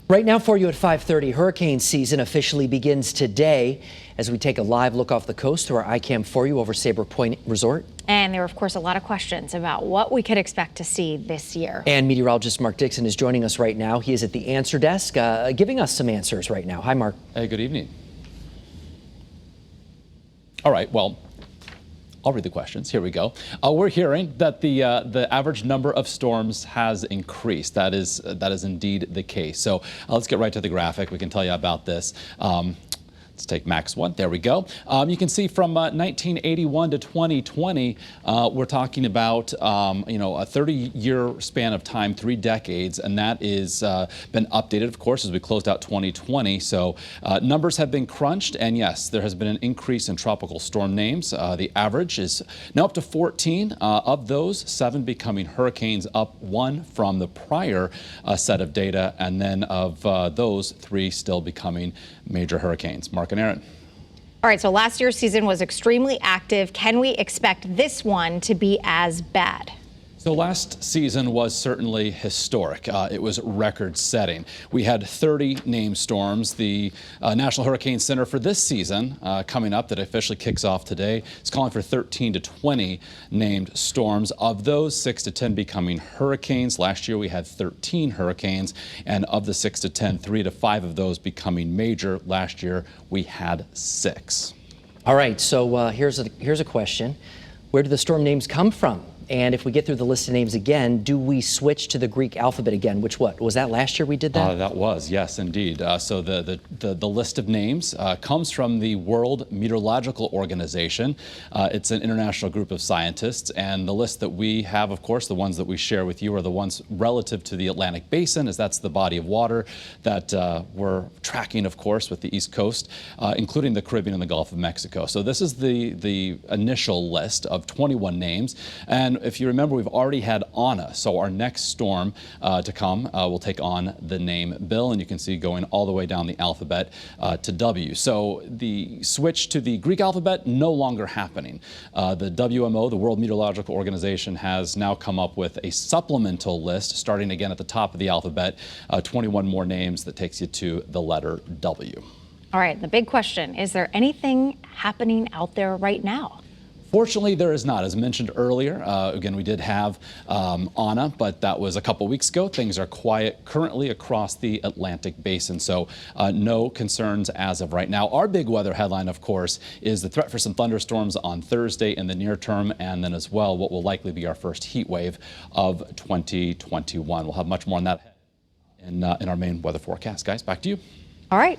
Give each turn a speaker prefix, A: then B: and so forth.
A: Right now for you at 5:30, hurricane season officially begins today as we take a live look off the coast through our iCam for you over Sabre Point Resort.
B: And there are, of course, a lot of questions about what we could expect to see this year.
A: And meteorologist Mark Dixon is joining us right now. He is at the answer desk, giving us some answers right now. Hi, Mark.
C: Hey, good evening. All right, well, I'll read the questions. Here we go. We're hearing that the average number of storms has increased. That is indeed the case. So let's get right to the graphic. We can tell you about this. Let's take max one. There we go. You can see from 1981 to 2020, we're talking about a 30-year span of time, 3 decades, and that is been updated, of course, as we closed out 2020. So numbers have been crunched, and yes, there has been an increase in tropical storm names. The average is now up to 14. Of those, 7 becoming hurricanes, up 1 from the prior set of data, and then of those, 3 still becoming major hurricanes. Mark and Aaron.
B: All right, so last year's season was extremely active. Can we expect this one to be as bad?
C: So last season was certainly historic. It was record-setting. We had 30 named storms. The National Hurricane Center for this season coming up that officially kicks off today is calling for 13 to 20 named storms. Of those, 6 to 10 becoming hurricanes. Last year we had 13 hurricanes, and of the 6 to 10, 3 to 5 of those becoming major. Last year we had 6.
A: All right, so here's a question. Where do the storm names come from? And if we get through the list of names again, do we switch to the Greek alphabet again? What was that last year we did that?
C: That was, yes, indeed. So the list of names comes from the World Meteorological Organization. It's an international group of scientists, and the list that we have, of course, the ones that we share with you are the ones relative to the Atlantic Basin, as that's the body of water that we're tracking, of course, with the East Coast, including the Caribbean and the Gulf of Mexico. So this is the initial list of 21 names. And if you remember, we've already had Anna, so our next storm to come will take on the name Bill, and you can see going all the way down the alphabet to W. So the switch to the Greek alphabet no longer happening. The WMO, the World Meteorological Organization, has now come up with a supplemental list starting again at the top of the alphabet, 21 more names that takes you to the letter W.
B: All right, the big question, is there anything happening out there right now?
C: Fortunately, there is not. As mentioned earlier, again, we did have Anna, but that was a couple weeks ago. Things are quiet currently across the Atlantic Basin, so no concerns as of right now. Our big weather headline, of course, is the threat for some thunderstorms on Thursday in the near term, and then as well what will likely be our first heat wave of 2021. We'll have much more on that in our main weather forecast. Guys, back to you.
B: All right.